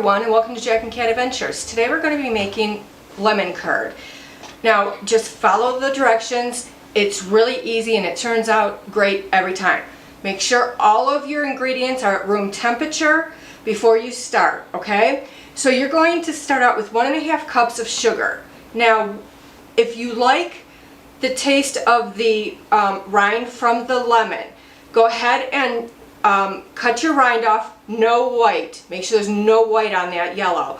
everyone, and welcome to Jack and Cat Adventures. Today we're going to be making lemon curd. Now just follow the directions. It's really easy and it turns out great every time. Make sure all of your ingredients are at room temperature before you start, okay? So you're going to start out with 1.5 cups of sugar. Now if you like the taste of the rind from the lemon, go ahead and cut your rind off, no white. Make sure there's no white on that yellow.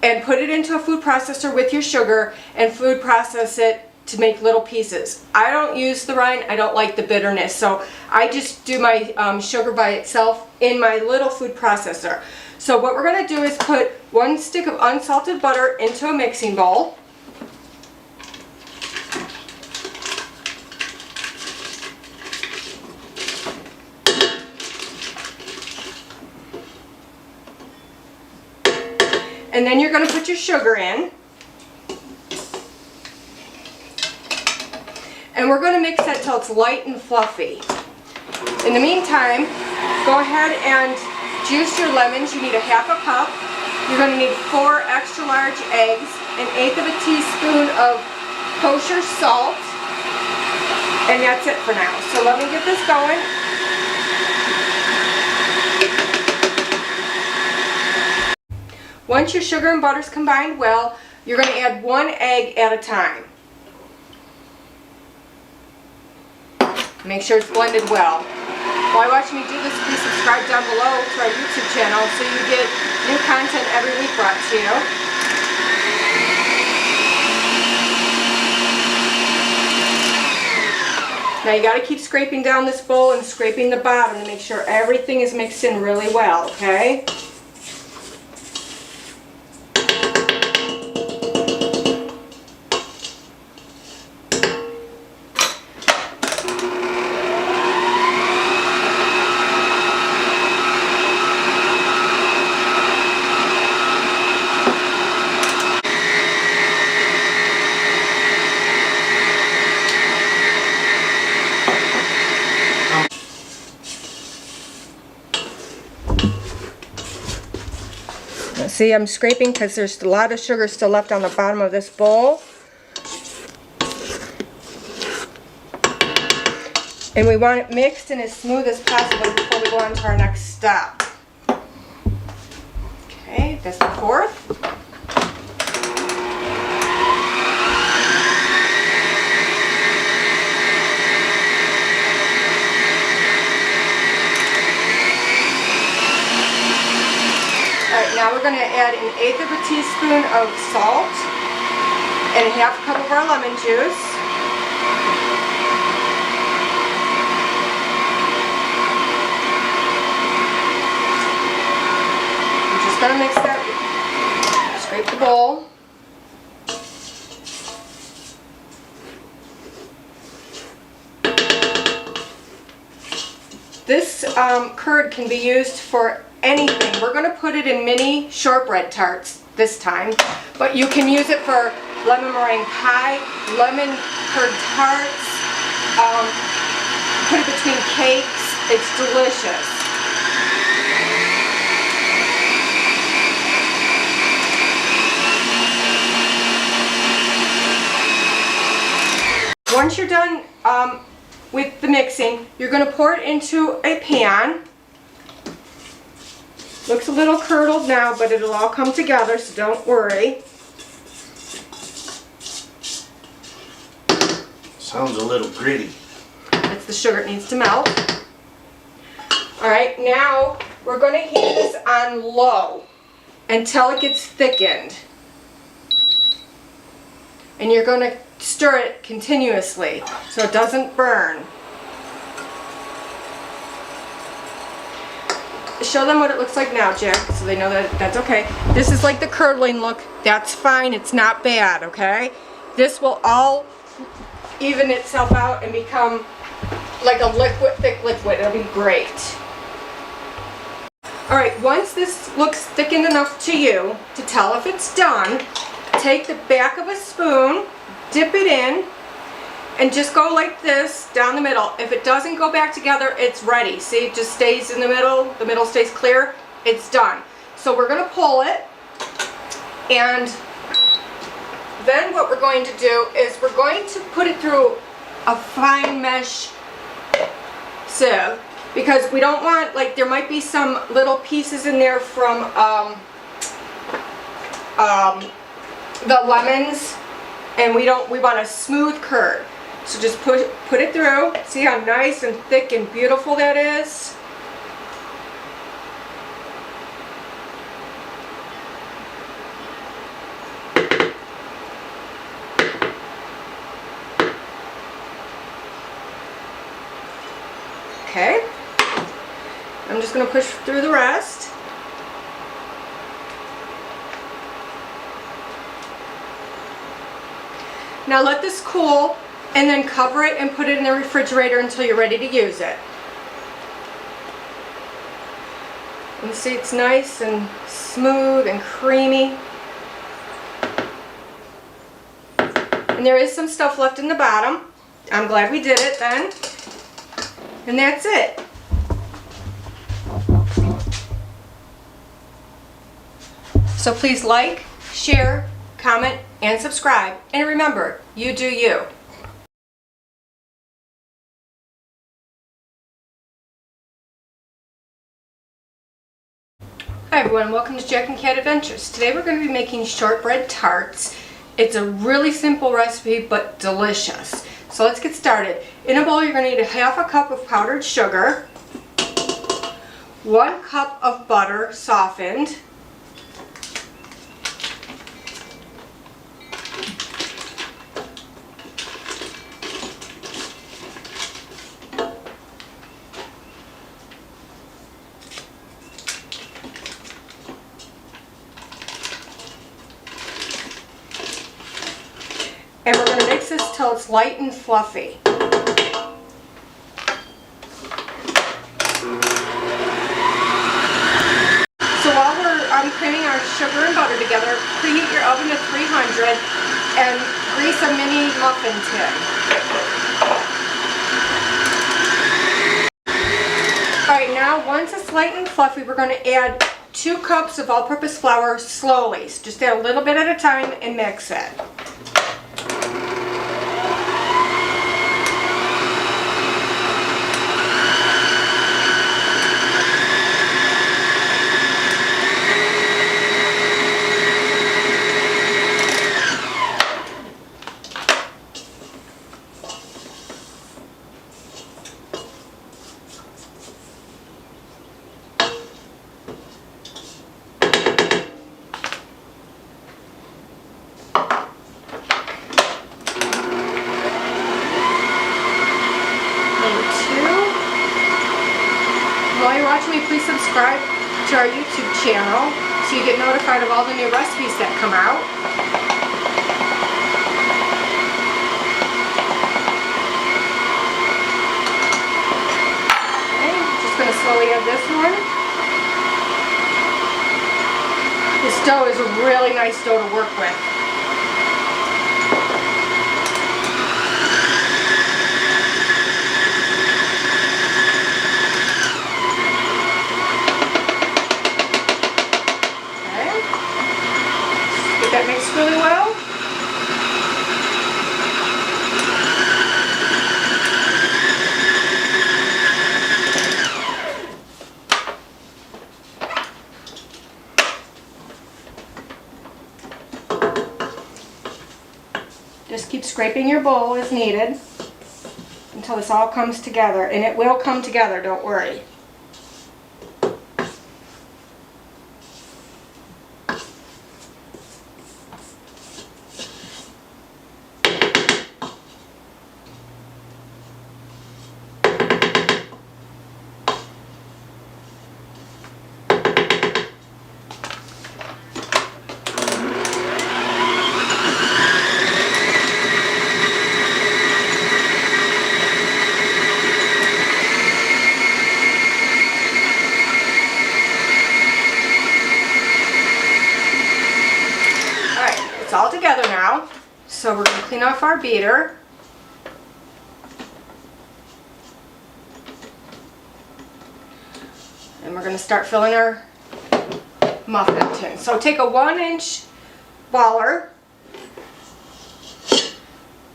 And put it into a food processor with your sugar and food process it to make little pieces. I don't use the rind, I don't like the bitterness, so I just do my sugar by itself in my little food processor. So what we're going to do is put 1 stick of unsalted butter into a mixing bowl. And then you're going to put your sugar in. And we're going to mix that till it's light and fluffy. In the meantime, go ahead and juice your lemons. You need 1/2 cup. You're going to need 4 extra large eggs, 1/8 of a teaspoon of kosher salt, and that's it for now. So let me get this going. Once your sugar and butter's combined well, you're going to add 1 egg at a time. Make sure it's blended well. While you're watching me do this, please subscribe down below to our YouTube channel so you get new content every week brought to you. Now you got to keep scraping down this bowl and scraping the bottom to make sure everything is mixed in really well, okay? See, I'm scraping because there's a lot of sugar still left on the bottom of this bowl. And we want it mixed and as smooth as possible before we go on to our next step. Okay, that's the 4th. Now we're going to add 1/8 of a teaspoon of salt and 1/2 cup of our lemon juice. We're just going to mix that, scrape the bowl. This curd can be used for anything. We're going to put it in mini shortbread tarts this time, but you can use it for lemon meringue pie, lemon curd tarts, put it between cakes. It's delicious. Once you're done with the mixing, you're going to pour it into a pan. Looks a little curdled now, but it'll all come together, so don't worry. Sounds a little gritty. It's the sugar, it needs to melt. Alright, now we're going to heat this on low until it gets thickened. And you're going to stir it continuously so it doesn't burn. Show them what it looks like now, Jack, so they know that that's okay. This is like the curdling look. That's fine. It's not bad, okay? This will all even itself out and become like a liquid, thick liquid. It'll be great. Alright, once this looks thickened enough to you to tell if it's done, take the back of a spoon, dip it in, and just go like this down the middle. If it doesn't go back together, it's ready. See, it just stays in the middle stays clear, it's done. So we're going to pull it, and then what we're going to do is we're going to put it through a fine mesh sieve, because we don't want, like, there might be some little pieces in there from the lemons, and we want a smooth curd. So just put it through. See how nice and thick and beautiful that is? Okay. I'm just going to push through the rest. Now let this cool, and then cover it and put it in the refrigerator until you're ready to use it. And see, it's nice and smooth and creamy. And there is some stuff left in the bottom. I'm glad we did it then. And that's it. So please like, share, comment, and subscribe. And remember, you do you. Hi everyone, welcome to Jack and Cat Adventures. Today we're going to be making shortbread tarts. It's a really simple recipe, but delicious. So let's get started. In a bowl you're going to need a half a cup of powdered sugar, 1 cup of butter softened, and we're going to mix this till it's light and fluffy. So while we're creaming our sugar and butter together, preheat your oven to 300 and grease a mini muffin tin. Alright, now once it's light and fluffy, we're going to add 2 cups of all-purpose flour slowly. So just add a little bit at a time and mix it. While you're watching me, please subscribe to our YouTube channel so you get notified of all the new recipes that come out. Okay, just going to slowly add this one. This dough is a really nice dough to work with. That mixed really well. Just keep scraping your bowl as needed until this all comes together, and it will come together, don't worry. It's all together now, so we're going to clean off our beater. And we're going to start filling our muffin tin. So take a 1-inch baller,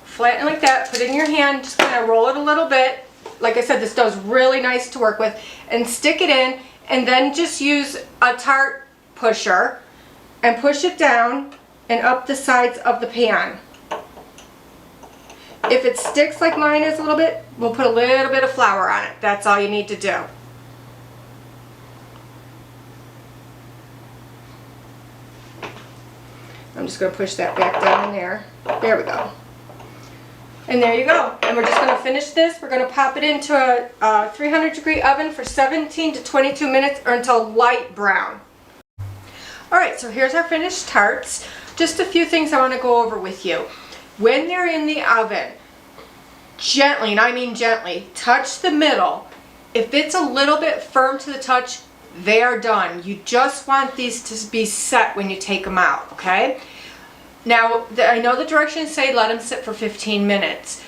flatten it like that, put it in your hand, just kind of roll it a little bit. Like I said, this does really nice to work with, and stick it in, and then just use a tart pusher and push it down and up the sides of the pan. If it sticks like mine is a little bit, we'll put a little bit of flour on it. That's all you need to do. I'm just going to push that back down in there. There we go. And there you go. And we're just going to finish this. We're going to pop it into a 300-degree oven for 17 to 22 minutes or until light brown. Alright, so here's our finished tarts. Just a few things I want to go over with you. When they're in the oven, gently, and I mean gently, touch the middle. If it's a little bit firm to the touch, they are done. You just want these to be set when you take them out, okay? Now, I know the directions say let them sit for 15 minutes.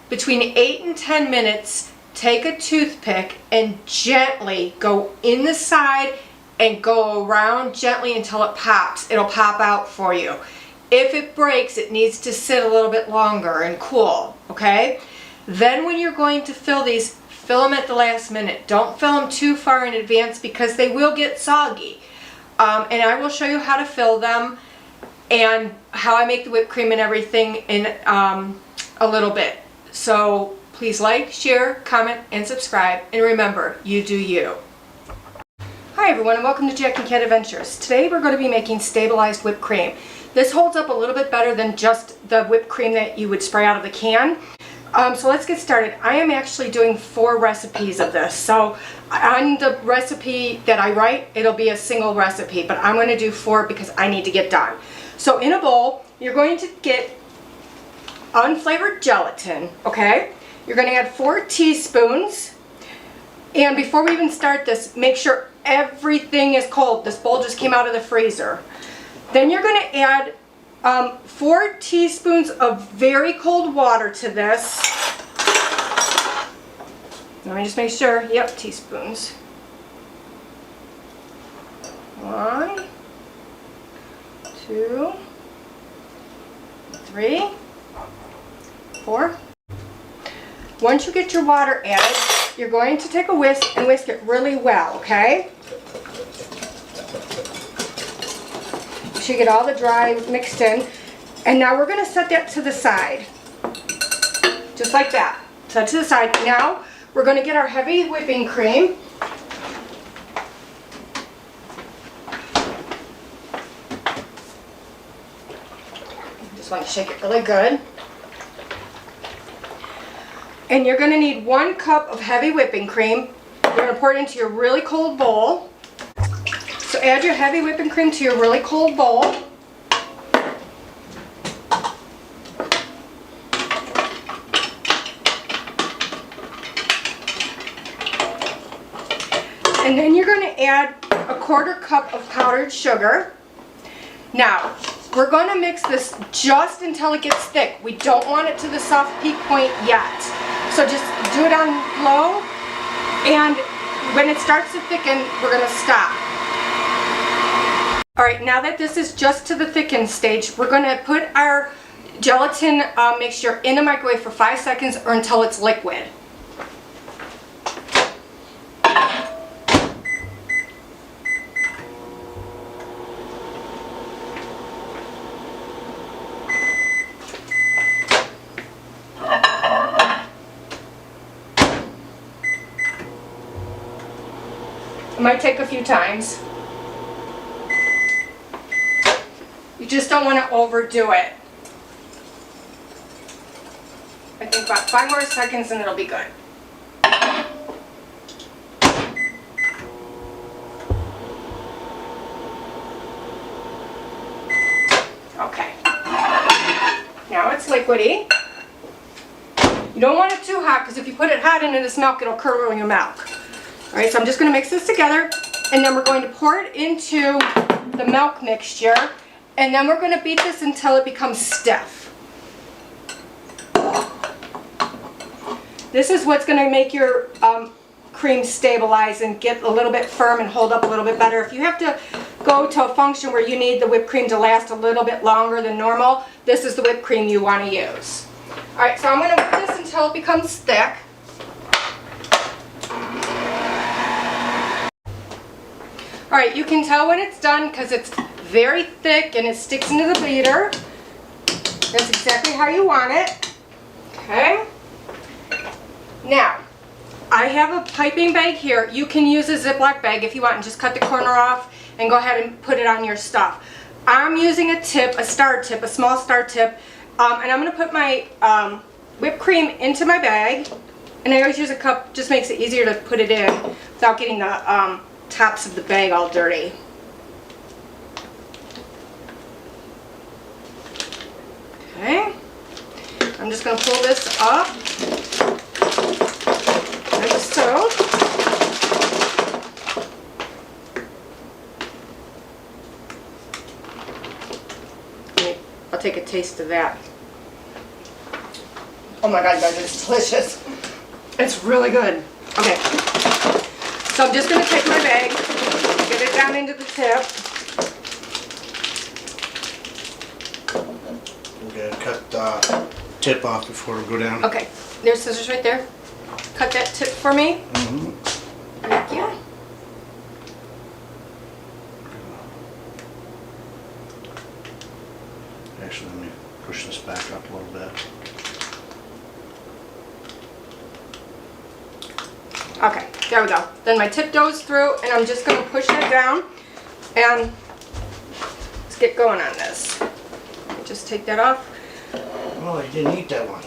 Between 8 and 10 minutes, take a toothpick and gently go in the side and go around gently until it pops. It'll pop out for you. If it breaks, it needs to sit a little bit longer and cool, okay? Then when you're going to fill these, fill them at the last minute. Don't fill them too far in advance because they will get soggy. And I will show you how to fill them and how I make the whipped cream and everything in a little bit. So please like, share, comment, and subscribe. And remember, you do you. Hi everyone, and welcome to Jack and Cat Adventures. Today we're going to be making stabilized whipped cream. This holds up a little bit better than just the whipped cream that you would spray out of the can. So let's get started. I am actually doing 4 recipes of this. So on the recipe that I write, it'll be a single recipe, but I'm going to do 4 because I need to get done. So in a bowl, you're going to get unflavored gelatin, okay? You're going to add 4 teaspoons. And before we even start this, make sure everything is cold. This bowl just came out of the freezer. Then you're going to add 4 teaspoons of very cold water to this. Let me just make sure. Yep, teaspoons. 1, 2, 3, 4. Once you get your water added, you're going to take a whisk and whisk it really well, okay? You should get all the dry mixed in. And now we're going to set that to the side. Just like that. Set to the side. Now we're going to get our heavy whipping cream. Just want to shake it really good. And you're going to need 1 cup of heavy whipping cream. You're going to pour it into your really cold bowl. So add your heavy whipping cream to your really cold bowl. And then you're going to add a 1/4 cup of powdered sugar. Now, we're going to mix this just until it gets thick. We don't want it to the soft peak point yet. So just do it on low, and when it starts to thicken, we're going to stop. Alright, now that this is just to the thicken stage, we're going to put our gelatin mixture in the microwave for 5 seconds or until it's liquid. It might take a few times. You just don't want to overdo it. I think about 5 more seconds and it'll be good. Okay. Now it's liquidy. You don't want it too hot because if you put it hot into this milk, it'll curdle your milk. Alright, so I'm just going to mix this together, and then we're going to pour it into the milk mixture, and then we're going to beat this until it becomes stiff. This is what's going to make your cream stabilize and get a little bit firm and hold up a little bit better. If you have to go to a function where you need the whipped cream to last a little bit longer than normal, this is the whipped cream you want to use. Alright, so I'm going to whip this until it becomes thick. Alright, you can tell when it's done because it's very thick and it sticks into the beater. That's exactly how you want it. Okay. Now, I have a piping bag here. You can use a Ziploc bag if you want and just cut the corner off and go ahead and put it on your stuff. I'm using a tip, a star tip, a small star tip, and I'm going to put my whipped cream into my bag. And I always use a cup, just makes it easier to put it in without getting the tops of the bag all dirty. Okay, I'm just going to pull this up like so. I'll take a taste of that. Oh my God, guys, it's delicious. It's really good. Okay, so I'm just going to take my bag, get it down into the tip. We're going to cut the tip off before we go down. Okay, there's scissors right there. Cut that tip for me. Mm-hmm. Thank you. Actually, let me push this back up a little bit. Okay, there we go. Then my tip goes through and I'm just going to push it down and let's get going on this. Just take that off. Oh, I didn't eat that one.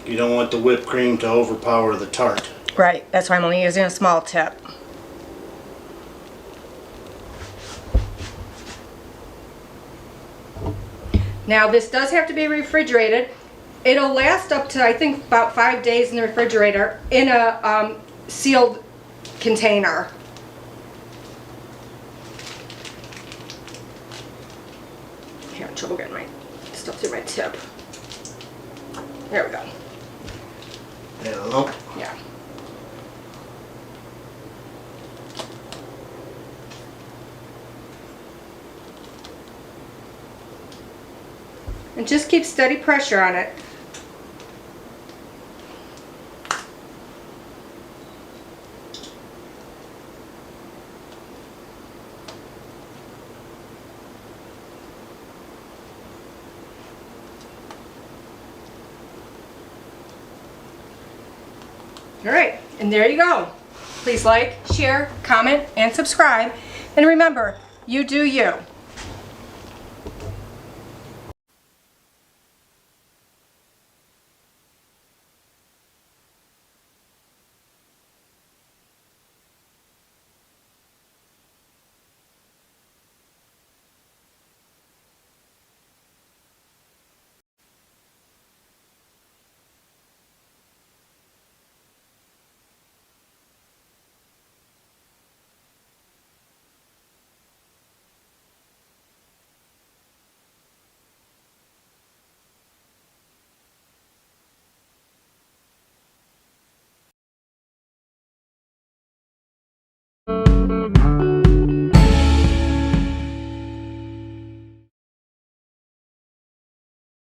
You don't want the whipped cream to overpower the tart. Right, that's why I'm only using a small tip. Now this does have to be refrigerated. It'll last up to, I think, about 5 days in the refrigerator in a sealed container. I'm having trouble getting my stuff through my tip. There we go. Hello. Yeah. And just keep steady pressure on it. All right, and there you go. Please like, share, comment, and subscribe. And remember, you do you.